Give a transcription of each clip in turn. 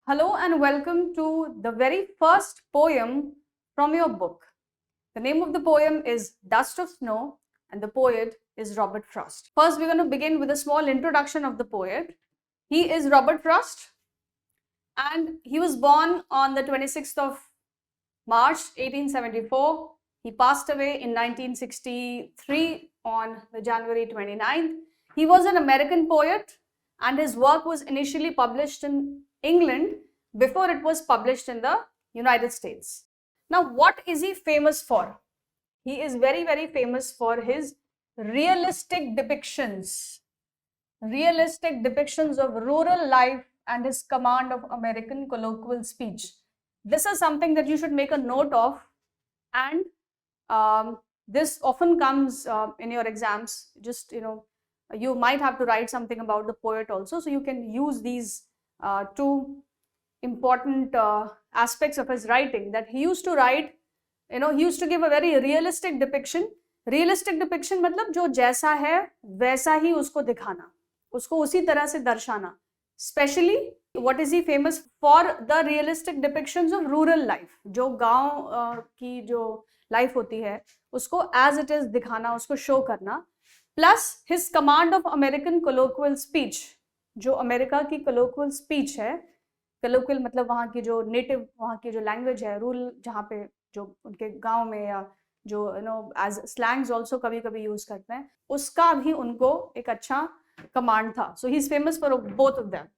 Hello and welcome to the very first poem from your book. The name of the poem is Dust of Snow and the poet is Robert Frost. First, we're going to begin with a small introduction of the poet. He is Robert Frost and he was born on the 26th of March 1874. He passed away in 1963 on the January 29th. He was an American poet and his work was initially published in England before it was published in the United States. Now, what is he famous for? He is very, very famous for his realistic depictions of rural life and his command of American colloquial speech. This is something that you should make a note of, and this often comes in your exams. Just, you might have to write something about the poet also, so you can use these two important aspects of his writing. That he used to write, he used to give a very realistic depiction. Realistic depiction मतलब जो जैसा है वैसा ही उसको दिखाना, उसको उसी तरह से दर्शाना. Especially, what is he famous for? The realistic depictions of rural life. जो गांव की जो life होती है उसको as it is दिखाना, उसको show करना. Plus his command of American colloquial speech, जो अमेरिका की colloquial speech है. colloquial मतलब वहाँ की जो native, वहाँ की जो language है, रूरल, जहाँ पे जो उनके गांव में या जो as slangs also कभी कभी यूज करते हैं, उसका भी उनको एक अच्छा command था. So he's famous for both of them.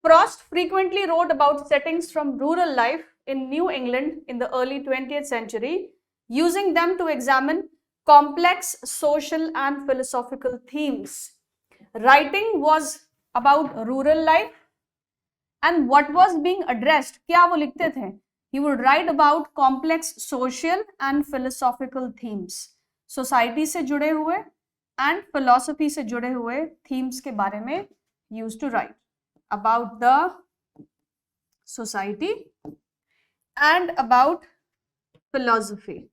Frost frequently wrote about settings from rural life in New England in the early 20th century, using them to examine complex social and philosophical themes. Writing was about rural life, and what was being addressed, क्या वो लिखते थे? He would write about complex social and philosophical themes. Society से जुड़े हुए and philosophy से जुड़े हुए themes के बारे में used to write about the society and about philosophy.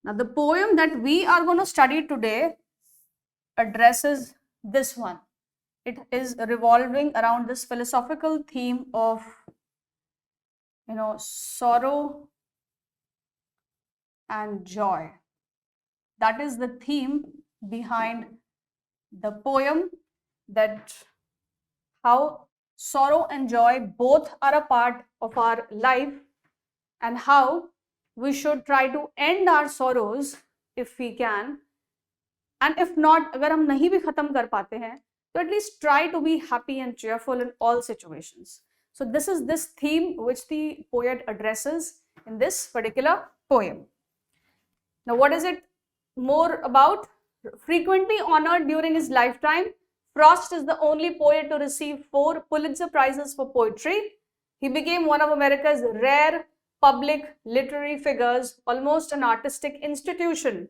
Now the poem that we are going to study today addresses this one. It is revolving around this philosophical theme of sorrow and joy. That is the theme behind the poem, that how sorrow and joy both are a part of our life and how we should try to end our sorrows if we can, and if not, अगर हम नहीं भी खत्म कर पाते हैं, so at least try to be happy and cheerful in all situations. So this is this theme which the poet addresses in this particular poem. Now what is it more about? Frequently honored during his lifetime, Frost is the only poet to receive 4 Pulitzer Prizes for poetry. He became one of America's rare public literary figures, almost an artistic institution.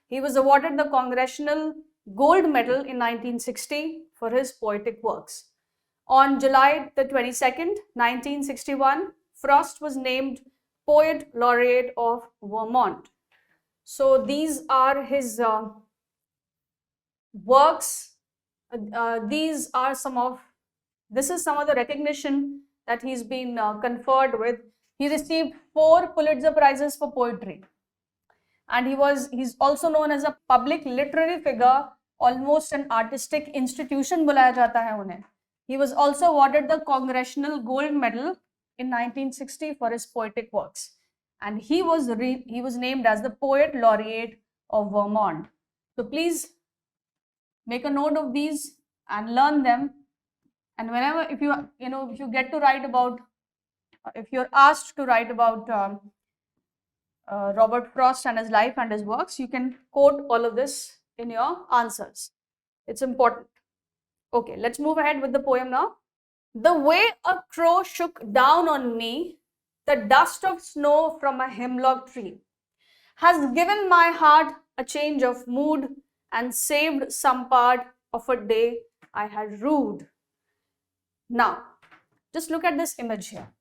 He was awarded the Congressional Gold Medal in 1960 for his poetic works. On July the 22nd, 1961, Frost was named Poet Laureate of Vermont. So these are his works. This is some of the recognition that he's been conferred with. He received 4 Pulitzer Prizes for poetry. And he's also known as a public literary figure, almost an artistic institution बुलाया जाता है उन्हें. He was also awarded the Congressional Gold Medal in 1960 for his poetic works. And he was named as the Poet Laureate of Vermont. So please make a note of these and learn them. And whenever, if you get to write about, if you're asked to write about Robert Frost and his life and his works, you can quote all of this in your answers. It's important. Okay, let's move ahead with the poem now. The way a crow shook down on me the dust of snow from a hemlock tree has given my heart a change of mood and saved some part of a day I had rued. Now, just look at this image here.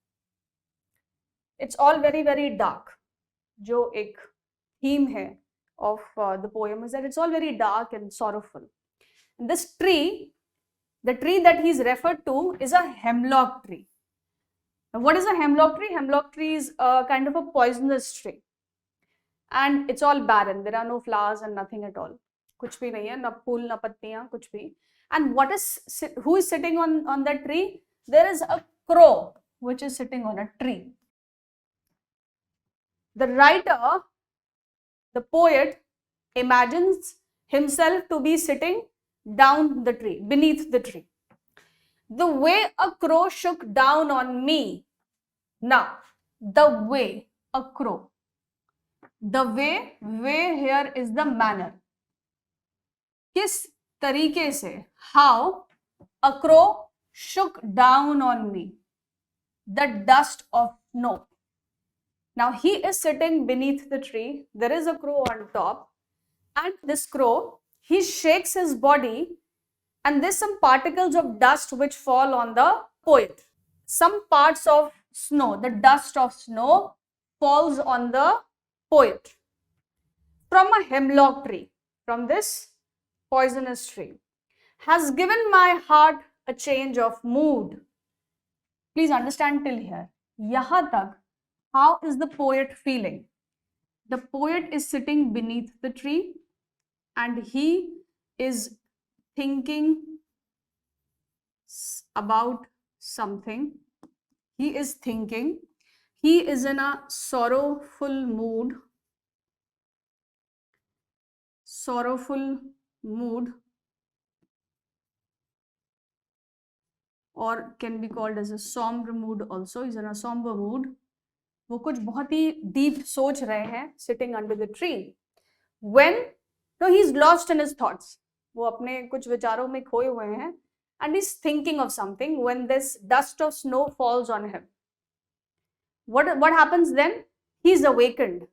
It's all very, very dark. जो एक theme है of the poem is that it's all very dark and sorrowful. This tree The tree that he's referred to is a hemlock tree. Now, what is a hemlock tree? Hemlock tree is a kind of a poisonous tree. And it's all barren. There are no flowers and nothing at all. कुछ भी नहीं है, ना फूल ना पत्तियां, कुछ भी. And who is sitting on that tree? There is a crow which is sitting on a tree. The writer, the poet, imagines himself to be sitting down the tree, beneath the tree. The way a crow shook down on me. Now, the way a crow. The way here is the manner. किस तरीके से, how a crow shook down on me the dust of snow. Now he is sitting beneath the tree. There is a crow on top, and this crow, he shakes his body, and there's some particles of dust which fall on the poet. Some parts of snow, the dust of snow falls on the poet from a hemlock tree, from this poisonous tree. Has given my heart a change of mood. Please understand till here. Yahan tak, how is the poet feeling? The poet is sitting beneath the tree and he is thinking about something. He is thinking. He is in a sorrowful mood. Or can be called as a somber mood also. He's in a somber mood. वो कुछ बहुत ही deep सोच रहे हैं, sitting under the tree. He's lost in his thoughts. वो अपने कुछ विचारों में खोए हुए हैं, and he's thinking of something when this dust of snow falls on him. What happens then? He's awakened.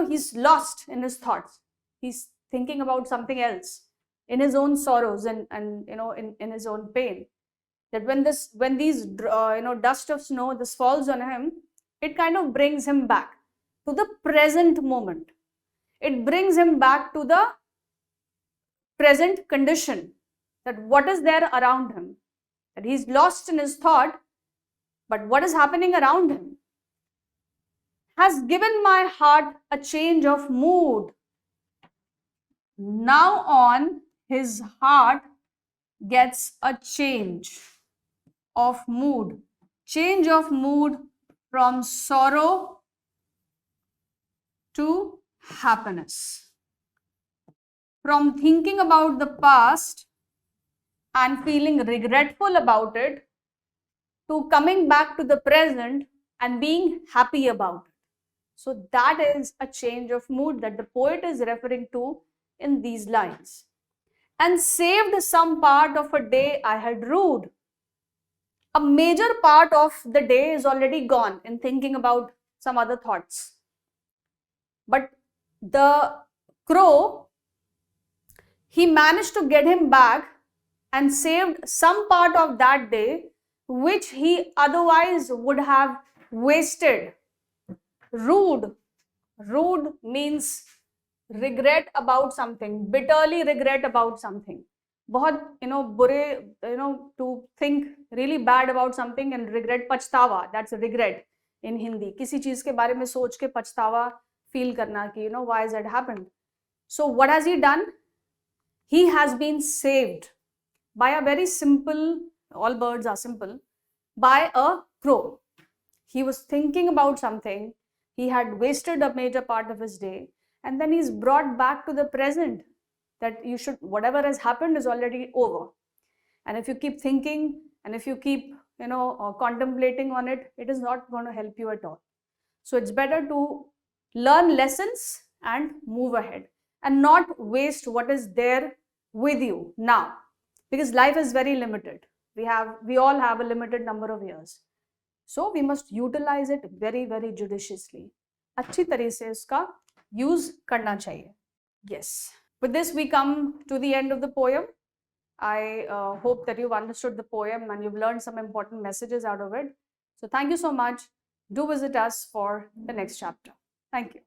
He's lost in his thoughts. He's thinking about something else, in his own sorrows and in his own pain. That when these dust of snow, this falls on him, it kind of brings him back to the present moment. It brings him back to the present condition, that what is there around him, that he's lost in his thought, but what is happening around him has given my heart a change of mood. Now on, his heart gets a change of mood. Change of mood from sorrow to happiness. From thinking about the past and feeling regretful about it to coming back to the present and being happy about it. So that is a change of mood that the poet is referring to in these lines. And saved some part of a day I had rued. A major part of the day is already gone in thinking about some other thoughts. But the crow, he managed to get him back and saved some part of that day which he otherwise would have wasted. Rude means regret about something, bitterly regret about something. बहुत बुरे, to think really bad about something and regret, पछतावा, that's a regret in Hindi. किसी चीज के बारे में सोच के पछतावा feel करना कि why has that happened. So what has he done? He has been saved by a very simple, all birds are simple, by a crow. He was thinking about something, he had wasted a major part of his day, and then he's brought back to the present, that whatever has happened is already over. And if you keep thinking and if you keep contemplating on it, it is not going to help you at all. So it's better to learn lessons and move ahead and not waste what is there with you now, because life is very limited. We all have a limited number of years. So we must utilize it very, very judiciously. अच्छी तरह से उसका use करना चाहिए. Yes. With this, we come to the end of the poem. I hope that you've understood the poem and you've learned some important messages out of it. So thank you so much. Do visit us for the next chapter. Thank you.